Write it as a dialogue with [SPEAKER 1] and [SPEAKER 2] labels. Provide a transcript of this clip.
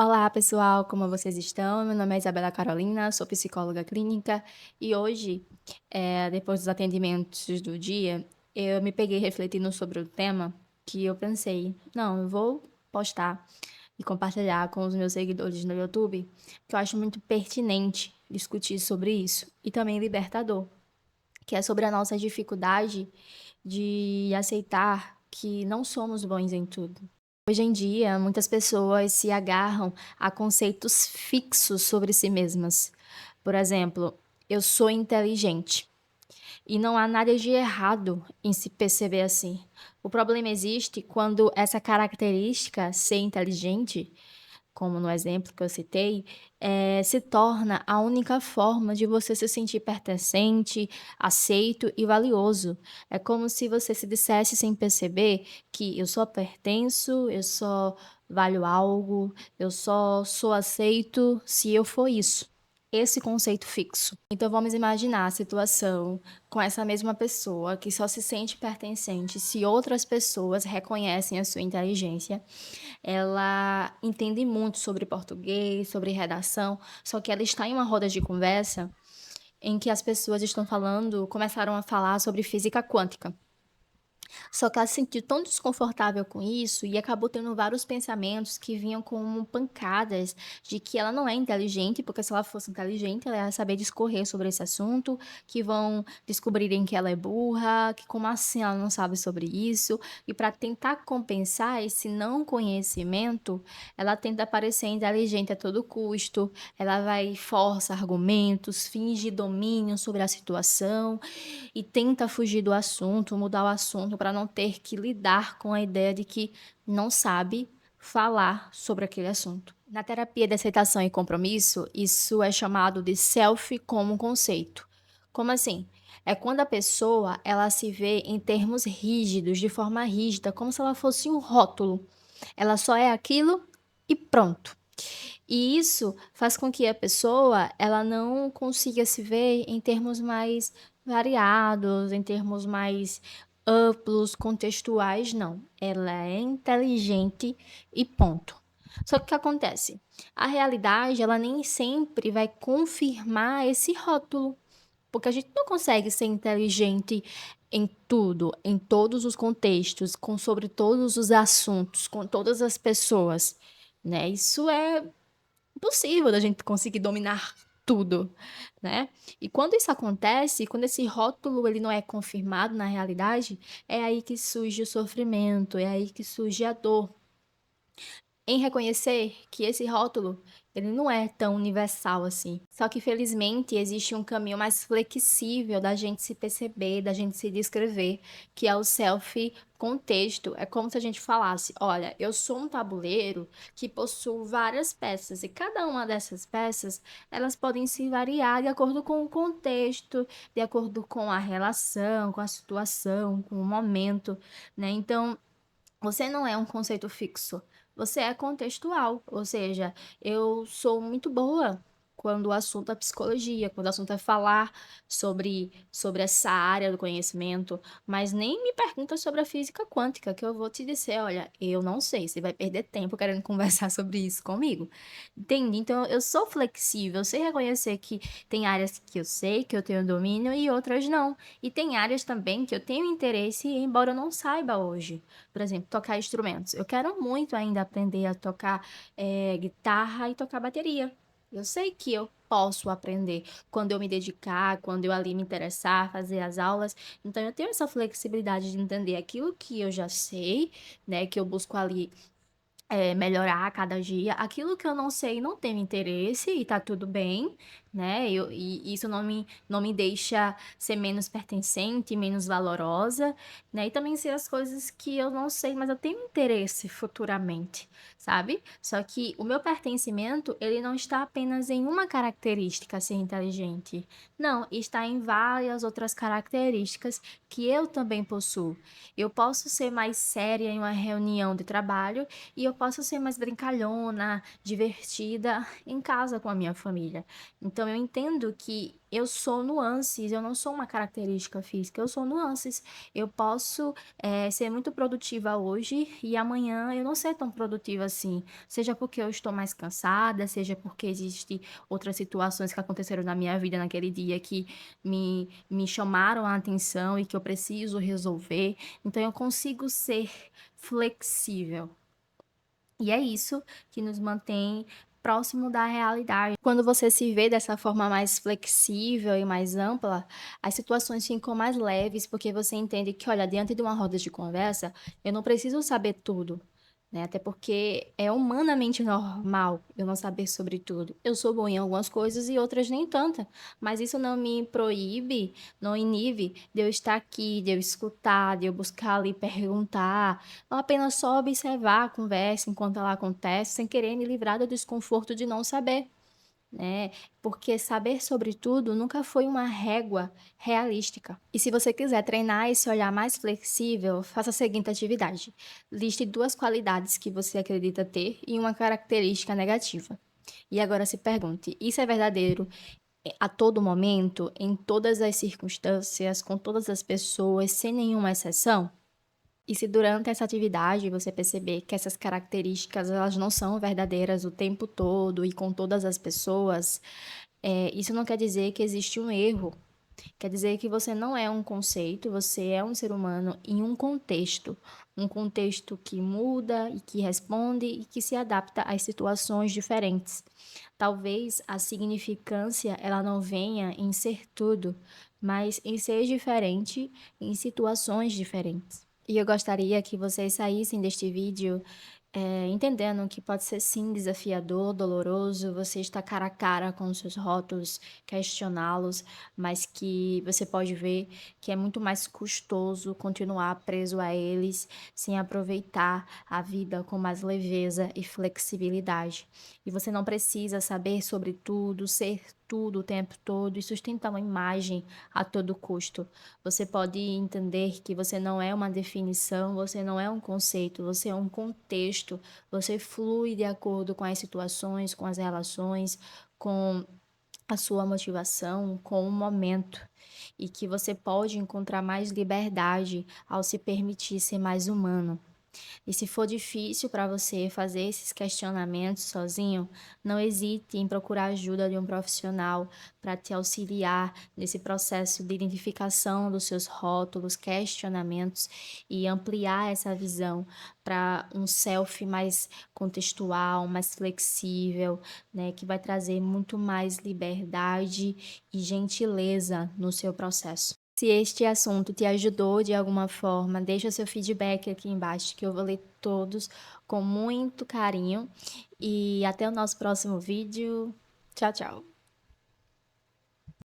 [SPEAKER 1] Olá, pessoal, como vocês estão? Meu nome é Isabela Carolina, sou psicóloga clínica e hoje, depois dos atendimentos do dia, eu me peguei refletindo sobre o tema que eu pensei, não, eu vou postar e compartilhar com os meus seguidores no YouTube, que eu acho muito pertinente discutir sobre isso e também libertador, que é sobre a nossa dificuldade de aceitar que não somos bons em tudo. Hoje em dia, muitas pessoas se agarram a conceitos fixos sobre si mesmas. Por exemplo, eu sou inteligente. E não há nada de errado em se perceber assim. O problema existe quando essa característica, ser inteligente, como no exemplo que eu citei, se torna a única forma de você se sentir pertencente, aceito e valioso. É como se você se dissesse sem perceber que eu só pertenço, eu só valho algo, eu só sou aceito se eu for isso. Esse conceito fixo. Então vamos imaginar a situação com essa mesma pessoa que só se sente pertencente se outras pessoas reconhecem a sua inteligência. Ela entende muito sobre português, sobre redação, só que ela está em uma roda de conversa em que as pessoas estão falando começaram a falar sobre física quântica. Só que ela se sentiu tão desconfortável com isso e acabou tendo vários pensamentos que vinham como pancadas de que ela não é inteligente, porque se ela fosse inteligente, ela ia saber discorrer sobre esse assunto, que vão descobrirem que ela é burra, que como assim ela não sabe sobre isso. E para tentar compensar esse não conhecimento, ela tenta parecer inteligente a todo custo, ela vai força argumentos, finge domínio sobre a situação e tenta fugir do assunto, mudar o assunto para não ter que lidar com a ideia de que não sabe falar sobre aquele assunto. Na terapia de aceitação e compromisso, isso é chamado de self como conceito. Como assim? É quando a pessoa ela se vê em termos rígidos, de forma rígida, como se ela fosse um rótulo. Ela só é aquilo e pronto. E isso faz com que a pessoa, ela não consiga se ver em termos mais variados, em termos mais amplos, contextuais, não. Ela é inteligente e ponto. Só que o que acontece? A realidade, ela nem sempre vai confirmar esse rótulo, porque a gente não consegue ser inteligente em tudo, em todos os contextos, com sobre todos os assuntos, com todas as pessoas, né? Isso é impossível da gente conseguir dominar tudo, né. E quando isso acontece, quando esse rótulo ele não é confirmado na realidade, é aí que surge o sofrimento, é aí que surge a dor. Em reconhecer que esse rótulo, ele não é tão universal assim. Só que felizmente existe um caminho mais flexível da gente se perceber, da gente se descrever, que é o self contexto. É como se a gente falasse: "Olha, eu sou um tabuleiro que possui várias peças e cada uma dessas peças, elas podem se variar de acordo com o contexto, de acordo com a relação, com a situação, com o momento", né. Então você não é um conceito fixo, você é contextual, ou seja, eu sou muito boa quando o assunto é psicologia, quando o assunto é falar sobre essa área do conhecimento, mas nem me pergunta sobre a física quântica, que eu vou te dizer: "Olha, eu não sei, você vai perder tempo querendo conversar sobre isso comigo", entende? Então eu sou flexível, eu sei reconhecer que tem áreas que eu sei, que eu tenho domínio e outras não. E tem áreas também que eu tenho interesse, embora eu não saiba hoje. Por exemplo, tocar instrumentos. Eu quero muito ainda aprender a tocar, guitarra e tocar bateria. Eu sei que eu posso aprender quando eu me dedicar, quando eu ali me interessar, fazer as aulas. Então eu tenho essa flexibilidade de entender aquilo que eu já sei, né, que eu busco ali melhorar a cada dia. Aquilo que eu não sei, não tenho interesse e tá tudo bem, né, e isso não me deixa ser menos pertencente, menos valorosa, né, e também sei as coisas que eu não sei, mas eu tenho interesse futuramente, sabe. Só que o meu pertencimento, ele não está apenas em uma característica, ser inteligente. Não, está em várias outras características que eu também possuo. Eu posso ser mais séria em uma reunião de trabalho e eu posso ser mais brincalhona, divertida em casa com a minha família. Então eu entendo que eu sou nuances, eu não sou uma característica física, eu sou nuances. Eu posso, ser muito produtiva hoje e amanhã eu não ser tão produtiva assim, seja porque eu estou mais cansada, seja porque existe outras situações que aconteceram na minha vida naquele dia que me chamaram a atenção e que eu preciso resolver, então eu consigo ser flexível. E é isso que nos mantém próximo da realidade. Quando você se vê dessa forma mais flexível e mais ampla, as situações ficam mais leves, porque você entende que, olha, diante de uma roda de conversa, eu não preciso saber tudo, né? Até porque é humanamente normal eu não saber sobre tudo. Eu sou bom em algumas coisas e outras nem tanta, mas isso não me proíbe, não inibe de eu estar aqui, de eu escutar, de eu buscar ali perguntar, ou apenas só observar a conversa enquanto ela acontece, sem querer me livrar do desconforto de não saber, né? Porque saber sobre tudo nunca foi uma régua realística. E se você quiser treinar esse olhar mais flexível, faça a seguinte atividade: liste 2 qualidades que você acredita ter e uma característica negativa. E agora se pergunte: isso é verdadeiro a todo momento, em todas as circunstâncias, com todas as pessoas, sem nenhuma exceção? E se durante essa atividade você perceber que essas características elas não são verdadeiras o tempo todo e com todas as pessoas, isso não quer dizer que existe um erro. Quer dizer que você não é um conceito, você é um ser humano em um contexto que muda e que responde e que se adapta às situações diferentes. Talvez a significância ela não venha em ser tudo, mas em ser diferente em situações diferentes. E eu gostaria que vocês saíssem deste vídeo entendendo que pode ser sim desafiador, doloroso, você está cara a cara com os seus rótulos, questioná-los, mas que você pode ver que é muito mais custoso continuar preso a eles sem aproveitar a vida com mais leveza e flexibilidade. E você não precisa saber sobre tudo, ser tudo o tempo todo e sustentar uma imagem a todo custo. Você pode entender que você não é uma definição, você não é um conceito, você é um contexto, você flui de acordo com as situações, com as relações, com a sua motivação, com o momento, e que você pode encontrar mais liberdade ao se permitir ser mais humano. E se for difícil para você fazer esses questionamentos sozinho, não hesite em procurar a ajuda de um profissional para te auxiliar nesse processo de identificação dos seus rótulos, questionamentos e ampliar essa visão para um self mais contextual, mais flexível, né, que vai trazer muito mais liberdade e gentileza no seu processo. Se este assunto te ajudou de alguma forma, deixa seu feedback aqui embaixo, que eu vou ler todos com muito carinho. E até o nosso próximo vídeo. Tchau, tchau.